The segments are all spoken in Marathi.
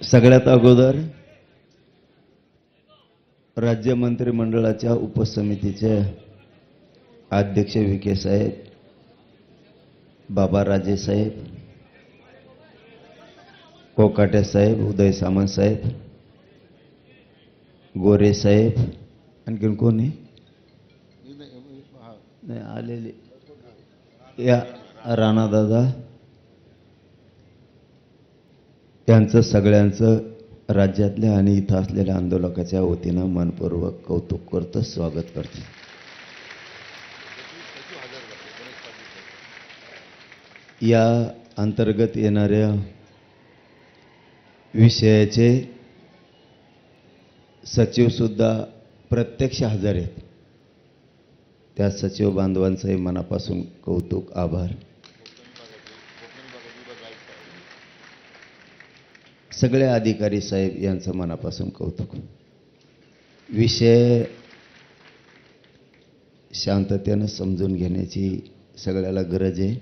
सगळ्यात अगोदर राज्य मंत्रिमंडळाच्या उपसमितीचे अध्यक्ष विखे साहेब, बाबा राजे साहेब, कोकाटे साहेब, उदय सामंत साहेब, गोरे साहेब, आणखीन कोणी नाही आलेले, या राणा दादा यांचं सगळ्यांचं राज्यातल्या आणि इथं असलेल्या आंदोलकाच्या वतीनं मनपूर्वक कौतुक करतो, स्वागत करतो. या अंतर्गत येणाऱ्या विषयाचे सचिव सुद्धा प्रत्यक्ष हजर आहेत. त्या सचिव बांधवांचंही मनापासून कौतुक, आभार. सगळे अधिकारी साहेब यांचं मनापासून कौतुक. विषय शांततेनं समजून घेण्याची सगळ्याला गरज आहे.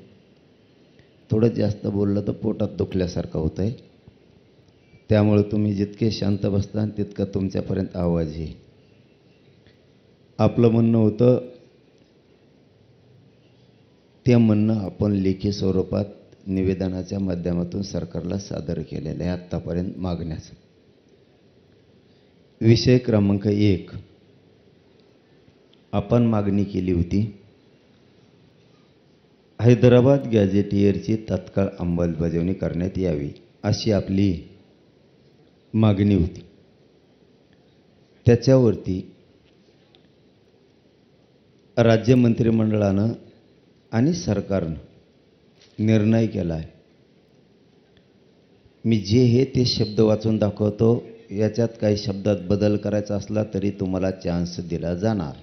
थोडं जास्त बोललं तर पोटात दुखल्यासारखं होत आहे. त्यामुळे तुम्ही जितके शांत बसता तितकं तुमच्यापर्यंत आवाज येईल. आपलं म्हणणं होतं ते म्हणणं आपण लेखी स्वरूपात निवेदनाच्या माध्यमातून सरकारला सादर केलेलं आहे आत्तापर्यंत मागण्याचा. विषय क्रमांक 1, आपण मागणी केली होती हैदराबाद गॅझेटियरची तत्काळ अंमलबजावणी करण्यात यावी अशी आपली मागणी होती. त्याच्यावरती राज्य मंत्रिमंडळानं आणि सरकारनं निर्णय केला आहे. मी जे हे ते शब्द वाचून दाखवतो. याच्यात काही शब्दात बदल करायचा असला तरी तुम्हाला चान्स दिला जाणार.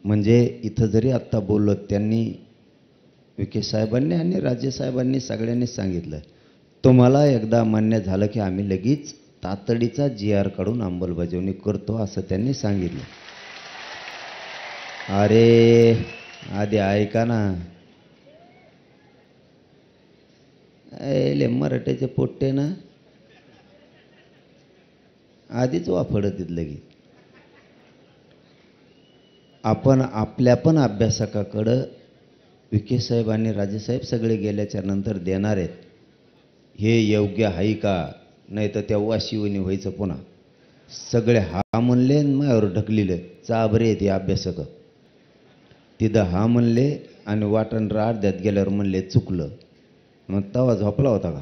म्हणजे इथं जरी आत्ता बोललो त्यांनी, विखे साहेबांनी आणि राज्य साहेबांनी सगळ्यांनी सांगितलं, तुम्हाला एकदा मान्य झालं की आम्ही लगेच तातडीचा GR काढून अंमलबजावणी करतो असं त्यांनी सांगितलं. अरे आधी ऐका ना, मराठ्याचे पोट्टे ना आधीच वाफडत लगी. आपण आपल्या पण अभ्यासकाकडं विखे साहेब आणि राजेसाहेब सगळे गेल्याच्या नंतर देणार आहेत. हे योग्य आहे का, नाही तर तेव्हा शिवणी व्हायचं पुन्हा. सगळे हा म्हणले माझ्यावर ढकलिले चाबरे ते अभ्यासक. तिथं हा म्हणले आणि वाटण अर्ध्यात गेल्यावर म्हणले चुकलं. मग तवा झोपला होता का?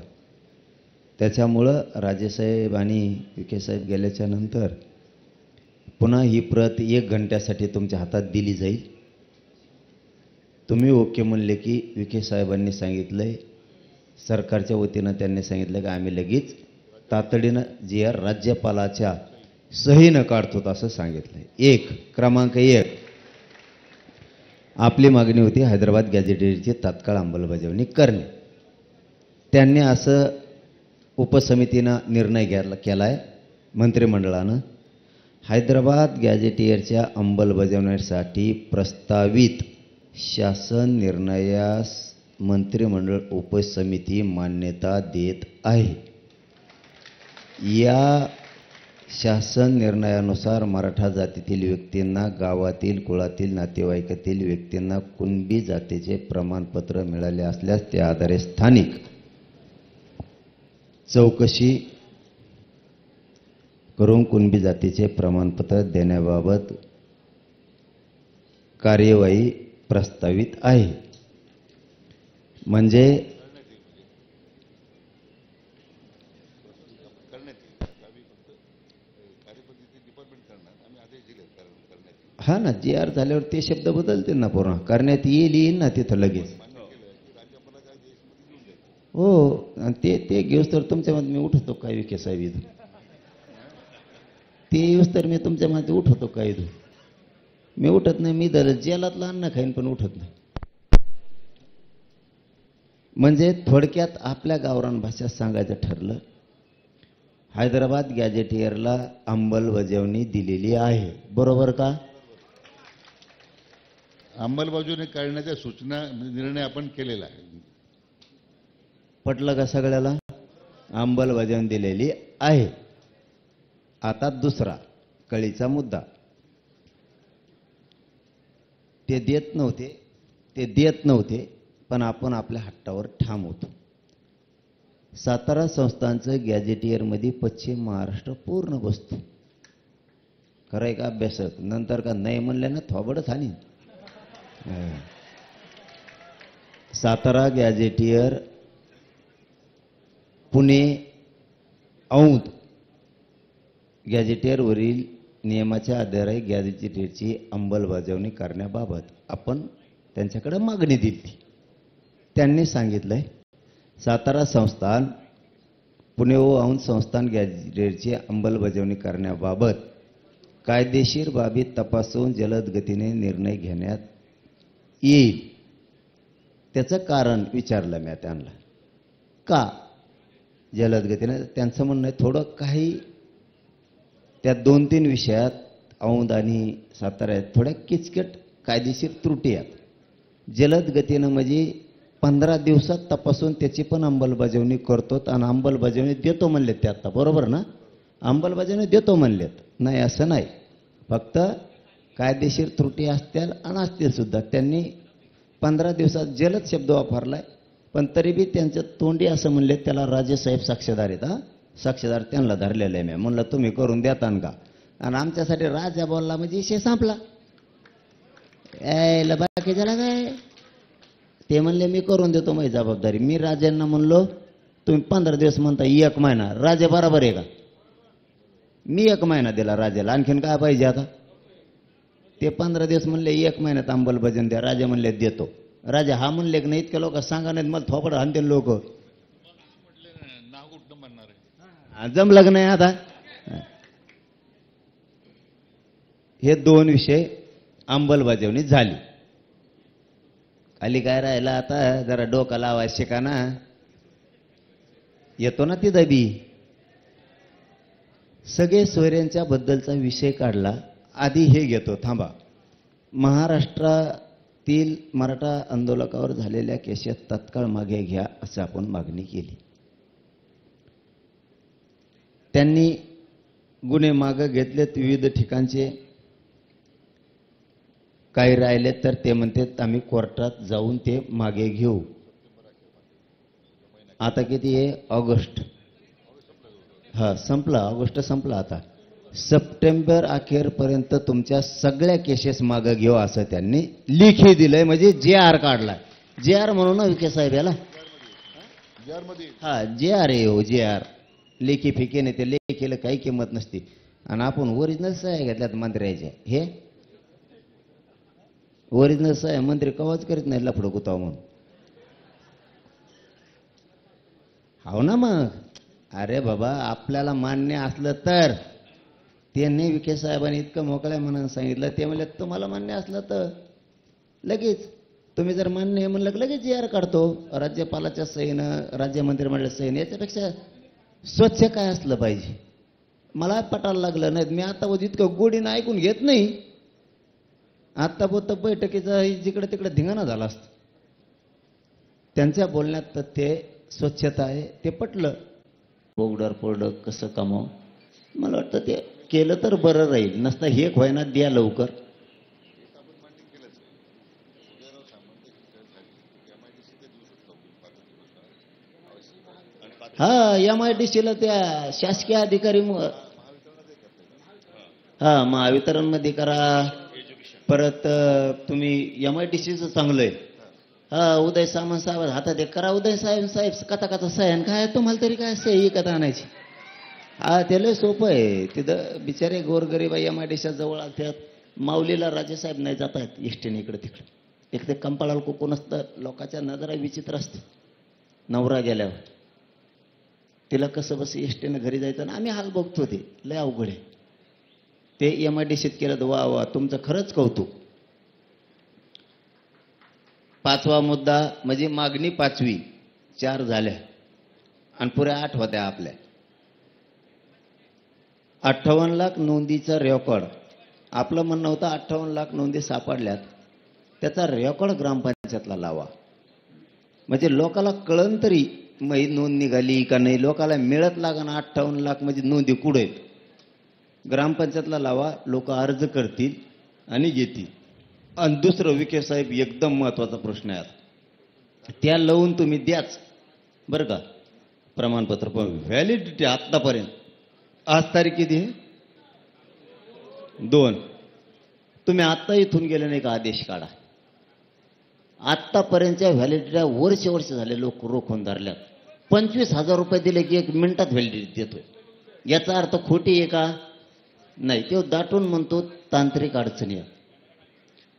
त्याच्यामुळं राजेसाहेब आणि विखे साहेब गेल्याच्या नंतर पुन्हा ही प्रत 1 घंट्यासाठी तुमच्या हातात दिली जाईल. तुम्ही ओके म्हणले की विखे साहेबांनी सांगितलंय, सरकारच्या वतीनं त्यांनी सांगितलं की आम्ही लगेच तातडीनं GR राज्यपालाच्या सहीनं काढतो असं सांगितलंय. क्रमांक 1 आपली मागणी होती हैदराबाद गॅझेटियरची तात्काळ अंमलबजावणी करणे. त्यांनी असं उपसमितीनं निर्णय केला आहे मंत्रिमंडळानं. हैदराबाद गॅझेटियरच्या अंमलबजावणीसाठी प्रस्तावित शासन निर्णयास मंत्रिमंडळ उपसमिती मान्यता देत आहे. या शासन निर्णयानुसार मराठा जातीतील व्यक्तींना, गावातील कुळातील नातेवाईकातील व्यक्तींना कुणबी जातीचे प्रमाणपत्र मिळाले असल्यास त्या आधारे स्थानिक चौकशी करून कुणबी जातीचे प्रमाणपत्र देण्याबाबत कार्यवाही प्रस्तावित आहे. म्हणजे हा ना, GR झाल्यावर ते शब्द बदलतील ना, पूर्ण करण्यात येईल ना तिथं लगेच. हो, ते घेऊस तर तुमच्या मध्ये मी उठवतो काय विखे साहेब इथं. ते येऊस तर मी तुमच्या मध्ये उठवतो काय इथं. मी उठत नाही. मी दर जेलातला अन्न खाईन पण उठत नाही. म्हणजे थोडक्यात आपल्या गावरान भाषेत सांगायचं ठरलं, हैदराबाद गॅझेटियरला अंमलबजावणी दिलेली आहे. बरोबर का? अंमलबजावणी करण्याच्या सूचना निर्णय आपण केलेला आहे. पटलं का सगळ्याला? अंमलबजावणी दिलेली आहे. आता दुसरा कळीचा मुद्दा, ते देत नव्हते पण आपण आपल्या हट्टावर ठाम होतो. सातारा संस्थांचं गॅजेटियरमध्ये पश्चिम महाराष्ट्र पूर्ण बसतो. खरं आहे का अभ्यासक? नंतर का नाही म्हणलं ना थोबडच हानी. सातारा गॅजेटियर, पुणे औंध गॅजेटियरवरील नियमाच्या आधारे गॅजेटियरची अंमलबजावणी करण्याबाबत आपण त्यांच्याकडे मागणी दिली. त्यांनी सांगितलंय सातारा संस्थान, पुणे व औंध संस्थान गॅजेटियरची अंमलबजावणी करण्याबाबत कायदेशीर बाबी तपासून जलद गतीने निर्णय घेण्यात येईल. त्याचं कारण विचारलं मी त्यांना, का जलद गतीने? त्यांचं म्हणणं आहे थोडं काही त्या 2-3 विषयात औंध आणि सातारा थोड्या किचकट कायदेशीर त्रुटी आहेत. जलद गतीनं म्हणजे 15 दिवसात तपासून त्याची पण अंमलबजावणी करतो आणि अंमलबजावणी देतो म्हणलेत ते. आता बरोबर ना? अंमलबजावणी देतो म्हणलेत, नाही असं नाही. फक्त कायदेशीर त्रुटी असतील आणि असतील सुद्धा. त्यांनी 15 दिवसात जलद शब्द वापरलाय, पण तरी बी त्यांचं तोंडी असं म्हणले त्याला राजेसाहेब साक्षीदार आहेत. साक्षीदार त्यांना धरलेलं आहे. मी म्हणलं तुम्ही करून देतान का? आणि आमच्यासाठी राजा बोलला म्हणजे विषय संपला. बाकी झाला काय? ते म्हणले मी करून देतो माझी जबाबदारी. मी राजांना म्हणलो तुम्ही 15 दिवस म्हणता 1 महिना. राजा बरोबर आहे का? मी 1 महिना दिला राजाला, आणखीन काय पाहिजे आता? ते 15 दिवस म्हणले 1 महिन्यात अंमलबजावणी द्या. राजा म्हणले देतो. राजा हा म्हणले की नाही इतक्या लोक सांगा नाहीत मला थोपड हाणतील लोक. जमलं नाही आता. हे 2 विषय अंमलबजावणी झाली. खाली काय राहिला आता? जरा डोकं लावाय शिका ना. येतो ना ती दबी. सगळे सोयऱ्यांच्या बद्दलचा विषय काढला. आधी हे घेतो, थांबा. महाराष्ट्रातील मराठा आंदोलकावर झालेल्या केसेस तत्काळ मागे घ्या असं आपण मागणी केली. त्यांनी गुन्हे मागे घेतलेत विविध ठिकाणचे. काही राहिले तर ते म्हणतात आम्ही कोर्टात जाऊन ते मागे घेऊ. आता किती आहे? ऑगस्ट. संपला. ऑगस्ट संपला. आता सप्टेंबर अखेरपर्यंत तुमच्या सगळ्या केसेस मागे घेऊ असं त्यांनी लेखी दिलंय. म्हणजे JR काढलाय. JR म्हणून ना विखे साहेब याला. JR आहे हो. JR लेखी फिके नाही. ते लेखीला काही किंमत नसते. आणि आपण ओरिजिनल सह्या घेतल्यात मंत्र्याच्या. हे ओरिजिनल सह्या मंत्री कवाच करीत नाही लफडं कुताव म्हणून. हो ना मग. अरे बाबा आपल्याला मान्य असलं तर. त्यांनी विखे साहेबांनी इतकं मोकळ्या मनानं सांगितलं. ते म्हणले तुम्हाला मान्य असलं तर लगेच. तुम्ही जर मान्य आहे म्हणलं लगेच JR काढतो राज्यपालाच्या सहीनं, राज्य मंत्रिमंडळाच्या सहीनं. याच्यापेक्षा स्वच्छ काय असलं पाहिजे? मला पटायला लागलं नाही. मी आता इतकं गोडीनं ऐकून घेत नाही. आता बोत बैठकीचा जिकडे तिकडे धिंगाणा झाला असतं. त्यांच्या बोलण्यात तथ्य स्वच्छता आहे ते पटलं. बोगडर पोरड कसं कमाव? मला वाटतं ते केलं तर बरं राहील. नसता हे व्हायना द्या लवकर. MIDCला त्या शासकीय अधिकारी महावितरण मध्ये करा. परत तुम्ही MIDCचं चांगलं आहे. उदय सामंत साहेब हातात एक करा. उदय साहेब कथा सह्यान काय तुम्हाला तरी काय सही कथा आणायची? त्याला सोपं आहे. तिथं बिचारे गोरगरीब MIDCच्या जवळ असतात. माऊलीला राजेसाहेब नाही जात आहेत एसटीने इकडे तिकडे. एक ते कंपाळाला कोकण असतं. लोकांच्या नजरा विचित्र असतं. नवरा गेल्यावर तिला कसं बस एसटीनं घरी जायचं ना. आम्ही हाल बघतो. ते लय अवघड आहे. ते MIDCत केलं तर वा वा तुमचं खरंच कौतुक. 5वा मुद्दा म्हणजे मागणी 5वी 4 झाल्या आणि पुऱ्या 8 होत्या आपल्या. 58 लाख नोंदीचा रेकॉर्ड. आपलं म्हणणं होतं 58 लाख नोंदी सापडल्यात. त्याचा रेकॉर्ड ग्रामपंचायतला लावा. म्हणजे लोकांना कळन तरी. माहीत नोंद निघाली का नाही, लोकाला मिळत लागा ना 58 लाख म्हणजे नोंदी कुठे आहेत. ग्रामपंचायतला लावा, लोक अर्ज करतील आणि घेतील. आणि दुसरं विखे साहेब एकदम महत्वाचा प्रश्न आहे आता, त्या लावून तुम्ही द्याच बरं का प्रमाणपत्र, पण व्हॅलिडिटी आत्तापर्यंत, आज तारीख किती आहे 2, तुम्ही आत्ता इथून गेले नाही का आदेश काढा. आत्तापर्यंतच्या व्हॅलिडिटीला वर्ष झाले लोक रोखून धरल्यात. 25,000 रुपये दिले की 1 मिनिटात व्हॅलिडिटी देतोय. याचा अर्थ खोटी आहे का नाही, तो दाटून म्हणतो तांत्रिक अडचणी आहे.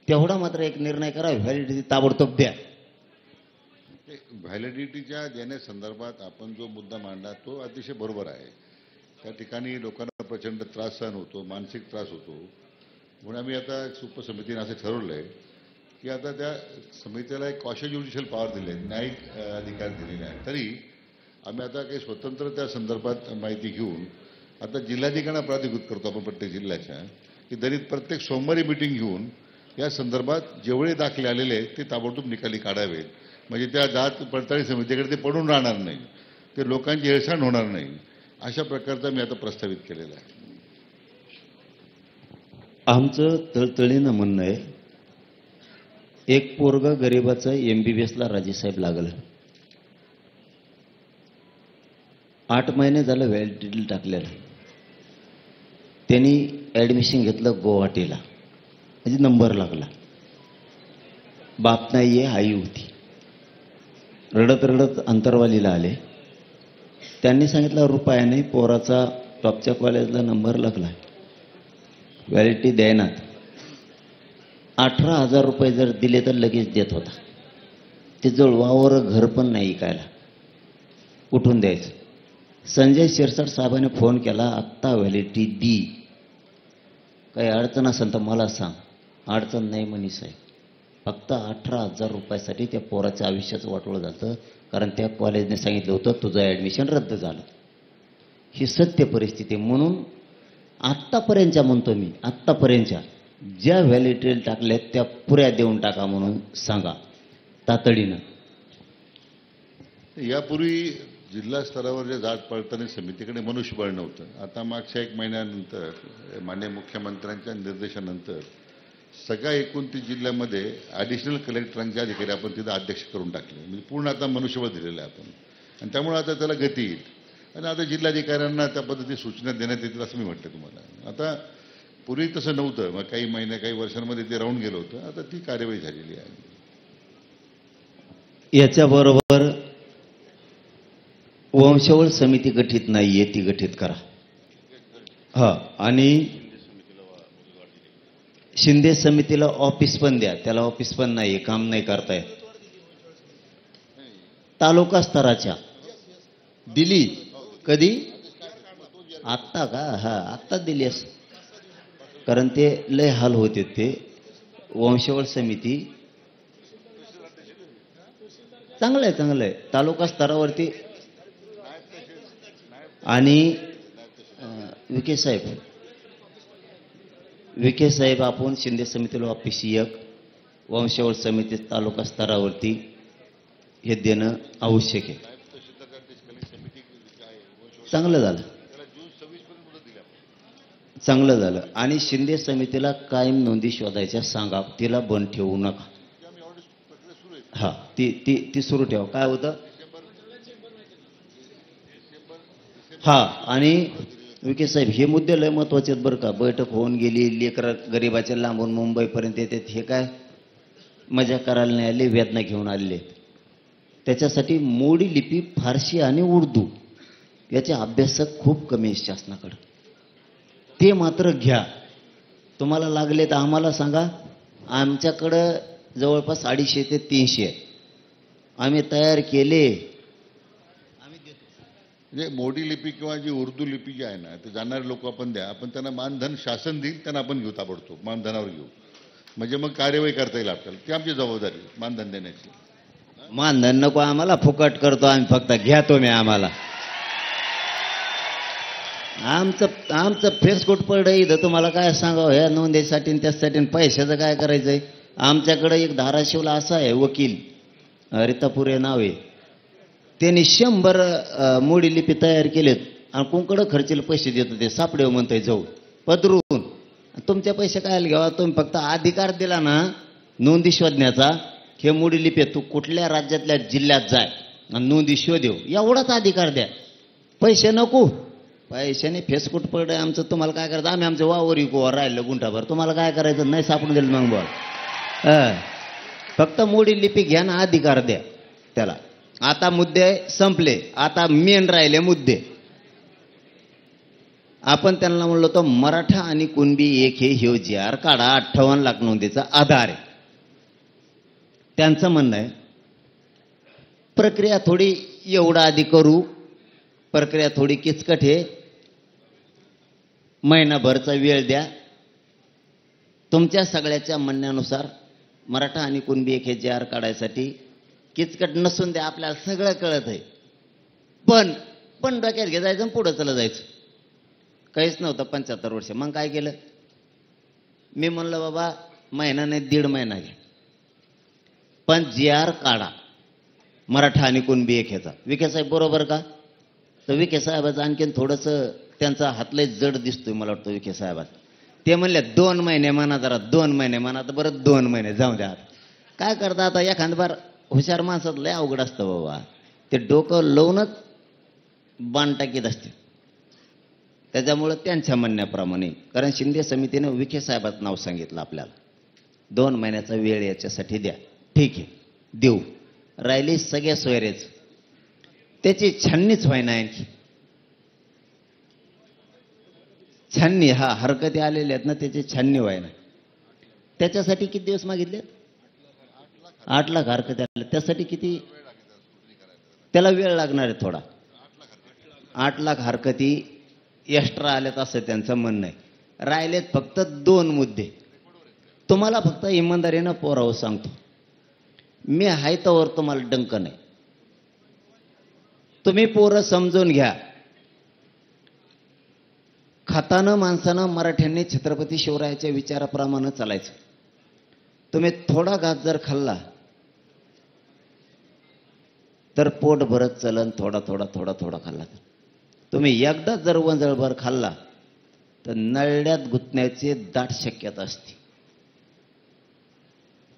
तेवढा मात्र एक निर्णय करा, व्हॅलिडिटी ताबडतोब द्या. व्हॅलिडिटीच्या देण्यासंदर्भात आपण जो मुद्दा मांडला तो अतिशय बरोबर आहे. त्या ठिकाणी लोकांना प्रचंड त्रास सहन होतो, मानसिक त्रास होतो. म्हणून आम्ही आता उपसमितीने असं ठरवलंय की आता त्या समितीला एक कॉशल ज्युडिशियल पॉवर दिले, न्यायिक अधिकार दिलेले आहेत. तरी आम्ही आता काही स्वतंत्र त्या संदर्भात माहिती घेऊन आता जिल्हाधिकाऱ्यांना प्राधिकृत करतो आपण प्रत्येक जिल्ह्याच्या, की दलित प्रत्येक सोमवारी मिटिंग घेऊन या संदर्भात जेवढे दाखले आलेले आहेत ते ताबडतोब निकाली काढावेत. म्हणजे त्या जात पडताळणी समितीकडे ते पडून राहणार नाही, ते लोकांची हेळसांड होणार नाही, अशा प्रकारचा मी आता प्रस्तावित केलेला आहे. आमचं तळतळीनं म्हणणं आहे, एक पोरग गरीबाचं MBBSला राजेसाहेब लागलं, 8 महिने झालं व्हॅलिडिटी टाकलेलं. त्यांनी ॲडमिशन घेतलं गुवाहाटीला, म्हणजे नंबर लागला. बाप नाही आहे, आई होती. रडत रडत अंतरवालीला आले. त्यांनी सांगितलं रुपया नाही, पोराचा टॉपच्या कॉलेजला नंबर लागला, व्हॅलिडिटी द्यायनात. 18,000 रुपये जर दिले तर लगेच देत होता. ते जवळ वावर घर पण नाही ऐकायला, उठून द्यायचं. संजय शिरसाट साहेबांनी फोन केला, आत्ता व्हॅलिडिटी दी, काही अडचण असेल तर मला सांग. अडचण नाही म्हणे साहेब, फक्त 18,000 रुपयासाठी त्या पोराच्या आयुष्याचं वाटोळं झालं, कारण त्या कॉलेजने सांगितलं होतं तुझं ॲडमिशन रद्द झालं. ही सत्य परिस्थिती. म्हणून आत्तापर्यंतच्या म्हणतो मी, आत्तापर्यंतच्या ज्या व्हॅलिडिटी टाकल्यात त्या पुऱ्या देऊन टाका म्हणून सांगा तातडीनं. यापूर्वी जिल्हा स्तरावर जे जात पडताळणी समितीकडे मनुष्यबळ नव्हतं. आता मागच्या 1 महिन्यानंतर माननीय मुख्यमंत्र्यांच्या निर्देशानंतर सगळ्या 29 जिल्ह्यामध्ये ॲडिशनल कलेक्टरांचे अधिकारी आपण तिथं अध्यक्ष करून टाकले. म्हणजे पूर्ण आता मनुष्यबळ दिलेलं आहे आपण, आणि त्यामुळे आता त्याला गती येईल. आणि आता जिल्हाधिकाऱ्यांना त्या पद्धती सूचना देण्यात येतील असं मी म्हटलं तुम्हाला. आता पूर्वी तसं नव्हतं, मग काही महिने काही वर्षांमध्ये ते राहून गेलं होतं. आता ती कार्यवाही झालेली आहे. याच्याबरोबर वंशावळ समिती गठीत नाहीये, ती गठीत करा. हा, आणि शिंदे समितीला ऑफिस पण द्या. त्याला ऑफिस पण नाहीये, काम नाही करतायत. तालुका स्तराच्या दिली कधी, आत्ता का? हा, आत्ता दिली असं, कारण ते लय हाल होते. ते वंशावळ समिती चांगलं आहे, चांगलं आहे तालुका स्तरावरती. आणि विखे साहेब आपण शिंदे समितीला ऑफिस 1, वंशावळ समिती तालुका स्तरावरती हे देणं आवश्यक आहे. चांगलं झालं, चांगलं झालं. आणि शिंदे समितीला कायम नोंदी शोधायच्या सांगा, तिला बंद ठेवू नका. हा, ती सुरू ठेवा. काय होतं, हा. आणि विखे साहेब हे मुद्दे लय महत्वाचे आहेत बरं का. बैठक होऊन गेली, लेकर गरीबाच्या लांबून मुंबईपर्यंत येतात, हे काय मजा करायला नाही आले, वेदना घेऊन आलेले. त्याच्यासाठी मोडी लिपी, फारसी आणि उर्दू याचे अभ्यासक खूप कमी आहेत शासनाकडं. ते मात्र घ्या. तुम्हाला लागले तर आम्हाला सांगा. आमच्याकडं जवळपास 250 ते 300 आम्ही तयार केले. म्हणजे मोडी लिपी किंवा जी उर्दू लिपी जी आहे ना, ते जाणारे लोक आपण द्या. आपण त्यांना मानधन शासन देईल, त्यांना आपण घेऊ ताबडतोब, मानधनावर घेऊ. म्हणजे मग कार्यवाही करता येईल आपल्याला. ती आमची जबाबदारी मानधन देण्याची. मानधन नको आम्हाला, फुकट करतो आम्ही, फक्त घ्या तुम्ही आम्हाला. आमचं फेसकोट पडलं इथं, तुम्हाला काय सांगावं ह्या नोंदीसाठी आणि त्यासाठी. पैशाचं काय करायचंय. आमच्याकडे एक धाराशिवला असा आहे वकील, रितापुरे नाव आहे, त्यांनी 100 मोडी लिपी तयार केलेत आणि कोणकडं खर्चीला पैसे देत ते सापडे म्हणताय जाऊ पदरून. तुमचे पैसे काय घ्यावा, तुम्ही फक्त अधिकार दिला ना नोंदी शोधण्याचा, हे मोडी लिपी तू कुठल्या राज्यातल्या जिल्ह्यात जाय आणि नोंदी शोधेव, एवढाच अधिकार द्या. पैसे नको, पैशाने फेसकुट पडे आमचं. तुम्हाला काय करायचं, आम्ही आमचं वावर इकोवर राहिलं गुंठाभर, तुम्हाला काय करायचं, नाही सापडून दिलं मग बोल. फक्त मोडी लिपी घ्या ना, अधिकार द्या त्याला. आता मुद्दे संपले, आता मेन राहिले मुद्दे. आपण त्यांना म्हणलो तो मराठा आणि कुणबी एक हे ह्यो काढा, 58 लाख नोंदीचा आधार आहे. त्यांचं म्हणणं आहे प्रक्रिया थोडी एवढा आधी करू, प्रक्रिया थोडी किचकट आहे, महिनाभरचा वेळ द्या. तुमच्या सगळ्याच्या म्हणण्यानुसार मराठा आणि कुणबी एक हे JR काढायसाठी किचकट नसून द्या, आपल्याला सगळं कळत आहे. पण डोक्यात घे जायचं, पुढं चला जायचं. काहीच नव्हतं 75 वर्ष. मग काय केलं, मी म्हणलं बाबा महिना नाही 1.5 महिना घ्या, पण JR काढा मराठा आणि कुणबी एक ह्याचा. विखे साहेब बरोबर का? तर विखे साहेबाचं आणखीन थोडंसं त्यांचा हातलंय जड दिसतोय मला वाटतं विखे साहेबात. ते म्हणले 2 महिने म्हणा, जरा 2 महिने म्हणा. तर बरं 2 महिने जाऊ द्या. काय करता आता, एखाद बार हुशार माणसात लय अवघड असतं बाबा, ते डोकं लावूनच बाण टाकीत असते. त्याच्यामुळं त्यांच्या म्हणण्याप्रमाणे, कारण शिंदे समितीनं विखे साहेबाचं नाव सांगितलं आपल्याला, 2 महिन्याचा वेळ याच्यासाठी द्या. ठीक आहे देऊ. राहिली सगळ्या सोयरेच, त्याची छाननीच व्हाय ना, आणखी छाननी, हा हरकती आलेल्या आहेत ना, त्याची छाननी व्हाय ना. त्याच्यासाठी किती दिवस मागितले? 8 लाख हरकती आले. त्यासाठी किती, त्याला वेळ लागणार आहे थोडा. 8 लाख हरकती एक्स्ट्रा आल्यात असं त्यांचं म्हणणं आहे. राहिलेत फक्त 2 मुद्दे. तुम्हाला फक्त इमानदारीनं पोरावं सांगतो, मी आहे तोवर तुम्हाला डंक नाही. तुम्ही पोरं समजून घ्या. खातानं माणसानं मराठ्यांनी छत्रपती शिवरायाच्या विचाराप्रमाणे चालायचं. तुम्ही थोडा घास जर खाल्ला तर पोट भरत चलन, थोडा थोडा थोडा थोडा खाल्ला तर. तुम्ही एकदा जर वंजळभर खाल्ला तर नळड्यात गुंतण्याची दाट शक्यता असते.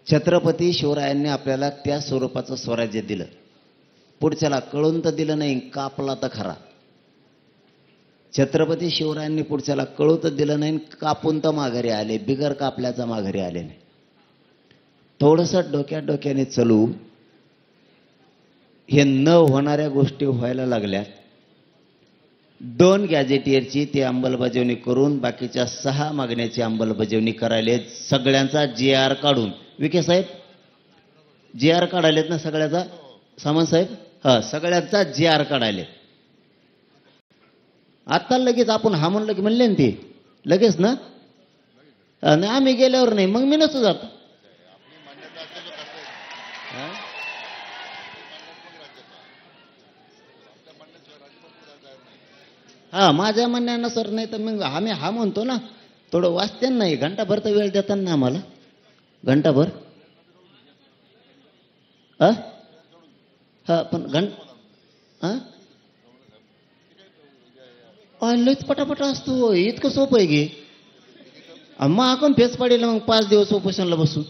छत्रपती शिवरायांनी आपल्याला त्या स्वरूपाचं स्वराज्य दिलं, पुढच्याला कळून तर दिलं नाही, कापला तर खरा. छत्रपती शिवरायांनी पुढच्याला कळू तर दिलं नाही, कापून तर माघारी आले, बिगर कापल्याचा माघारी आले नाही. थोडंसं डोक्याने चलू. हे न होणाऱ्या गोष्टी व्हायला लागल्या. 2 गॅजेटियरची ती अंमलबजावणी करून बाकीच्या 6 मागण्याची अंमलबजावणी करायले, सगळ्यांचा JR काढून. विखे साहेब JR काढायलेत ना सगळ्याचा, सामंत साहेब? हा, सगळ्यांचा JR काढायले. आता लगेच आपण हा म्हणलं की म्हणले ना ते लगेच ना, नाही आम्ही गेल्यावर नाही, मग मी नसतो जात. हा, माझ्या म्हणण्यानुसार नाही तर मग आम्ही हा म्हणतो ना, थोडं वाचते नाही, घंटाभर तर वेळ देतात ना आम्हाला, घंटाभर. हा पण लयच पटापटा असतो, इतकं सोपं आहे की. मग आपण फेस पाडेल, मग 5 दिवस उपोषणला बसू.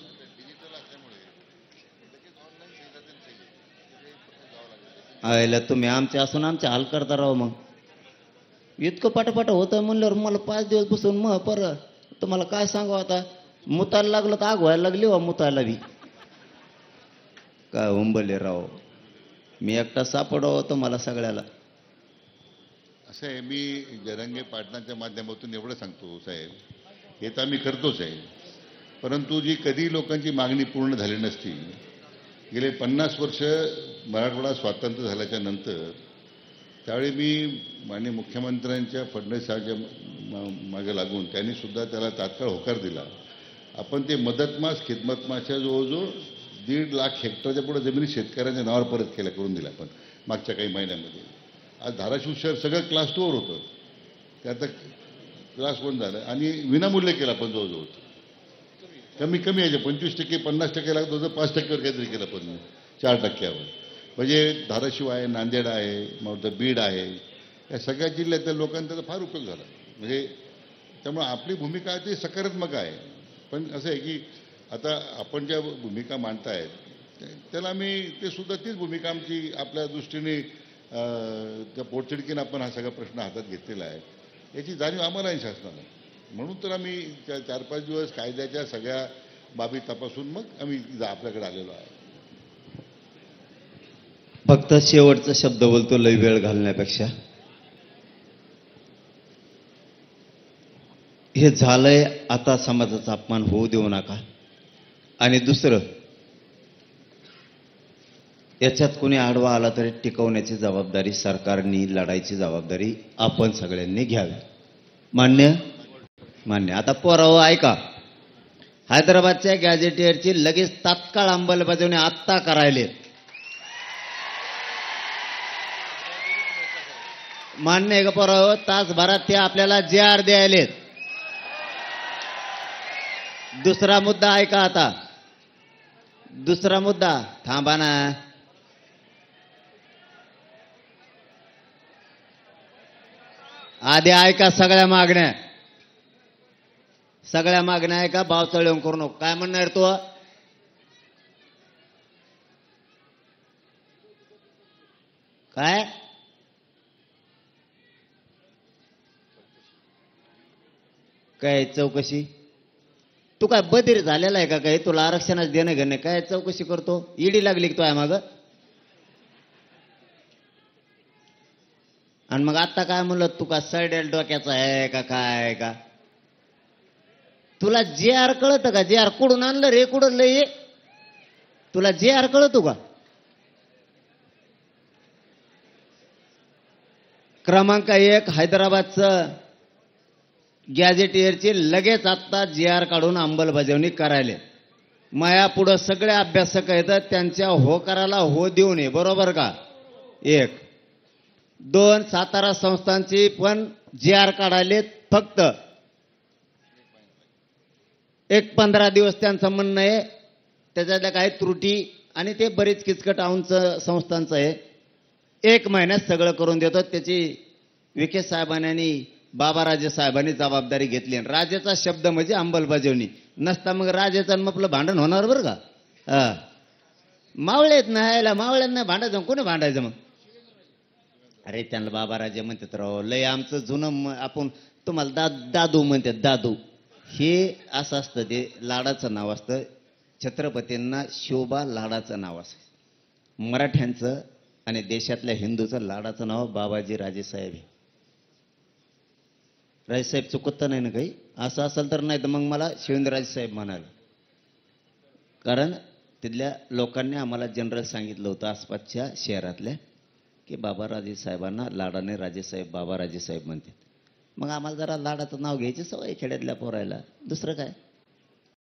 आयला तुम्ही आमच्या असून आमच्या हाल करता राव. मग इतकं पटापट होतं म्हणल्यावर मला 5 दिवस बसून मग परत तुम्हाला काय सांगू, आता मुतायला लागलं तर आग व्हायला लागली वा मुतायला बी. काय उंबले राव, मी एकटा सापडावं तुम्हाला सगळ्याला. असं आहे, मी जरंगे पाटणाच्या माध्यमातून एवढं सांगतो साहेब, हे तर आम्ही करतोच आहे, परंतु जी कधी लोकांची मागणी पूर्ण झाली नसती. गेले 50 वर्ष मराठवाडा स्वातंत्र्य झाल्याच्या नंतर, त्यावेळी मी माननीय मुख्यमंत्र्यांच्या फडणवीस साहेबांच्या मागे लागून त्यांनी सुद्धा त्याला तात्काळ होकार दिला. आपण ते मदतमास खिदमतमासच्या जवळजवळ 1.5 लाख हेक्टरच्या पुढे जमिनी शेतकऱ्यांच्या नावावर परत केल्या, करून दिल्या आपण मागच्या काही महिन्यामध्ये. आज धाराशिव शहर सगळं क्लास 2 वर होतं, ते आता क्लास 1 झालं आणि विनामूल्य केलं आपण जवळजवळ. कमी यायचे 25%, 50% लागत होतं, 5%वर काहीतरी केलं पण 4%वर. म्हणजे धाराशिव आहे, नांदेड आहे, मग बीड आहे, या सगळ्या जिल्ह्यातल्या लोकांचा त्याचा फार उपयोग झाला. म्हणजे त्यामुळे आपली भूमिका ती सकारात्मक आहे. पण असं आहे की आता आपण ज्या भूमिका मांडतायत त्याला आम्ही ते सुद्धा तीच भूमिका आमची आपल्या दृष्टीने त्या पोटतिडकीनं आपण हा सगळा प्रश्न हातात घेतलेला आहे, याची जाणीव आम्हाला आहे शासनाला. म्हणून तर आम्ही 4-5 दिवस कायद्याच्या सगळ्या बाबी तपासून मग आम्ही आपल्याकडे आलेलो आहे. फक्त शेवटचा शब्द बोलतो लय वेळ घालण्यापेक्षा. हे झालंय, आता समाजाचा अपमान होऊ देऊ नका. आणि दुसरं, याच्यात कोणी आडवा आला तरी टिकवण्याची जबाबदारी सरकारनी, लढायची जबाबदारी आपण सगळ्यांनी घ्यावी. मान्य? मान्य. आता पोरावं ऐका, हैदराबादच्या गॅझेटियरची लगेच तात्काळ अंमलबजावणी आत्ता करायले. मान्य आहे का पोरावं? तासभरात ते आपल्याला JR द्यायलेत. दुसरा मुद्दा ऐका आता, दुसरा मुद्दा, थांबा ना. आधी ऐका सगळ्या मागण्या, सगळ्या मागण्या ऐका, बावचळ येऊन करू नको. काय म्हणणार तू? काय काय चौकशी? तू काय बधीर झालेला आहे का? काय तुला आरक्षणाच देणं घेणं? काय चौकशी करतो? ईडी लागली की तो आहे माग? आणि मग आता काय म्हणलं, तू का सडेल डोक्याचा आहे का काय का? तुला JR कळतं का? JR कुठून आणलं रे? कुठं लय? तुला JR कळतो का? क्रमांक 1, हैदराबादचं गॅझेटियरची लगेच आत्ता JR काढून अंमलबजावणी करायला. माया पुढं सगळे अभ्यासक आहेत, त्यांच्या होकाराला हो देऊ नये. बरोबर का? 1. 2, सातारा संस्थांची पण JR काढायले. फक्त एक 15 दिवस त्यांचं म्हणणं आहे, त्याच्यातल्या काही त्रुटी आणि ते बरीच किचकट संस्थांचं आहे. 1 महिन्यात सगळं करून देतो. त्याची विखे साहेबांनी, बाबाराजे साहेबांनी जबाबदारी घेतली. राजेचा शब्द म्हणजे अंमलबजावणी नसता मग राजेचं आपलं भांडण होणार बरं का? मावळेत नाही, मावळ्यांना भांडायचं, कोणी भांडायचं मग? अरे त्यांना बाबाराजे म्हणतात राव, लय आमचं जुनं, आपण तुम्हाला दादू म्हणतात, दादू. हे असं असतं, ते लाडाचं नाव असतं. छत्रपतींना शोभा लाडाचं नाव असतं. मराठ्यांचं आणि देशातल्या हिंदूचं लाडाचं नाव बाबाजी राजेसाहेब. राजेसाहेब चुकत नाही ना काही? असं असेल तर, नाही तर मग मला शिवेंद्रराजे साहेब म्हणाल. कारण तिथल्या लोकांनी आम्हाला जनरल सांगितलं होतं आसपासच्या शहरातल्या, की बाबाराजे साहेबांना लाडाने राजेसाहेब, बाबाराजे साहेब म्हणतात. मग आम्हाला जरा लाडाचं नाव घ्यायची सवय खेड्यातल्या पोरायला. दुसरं काय?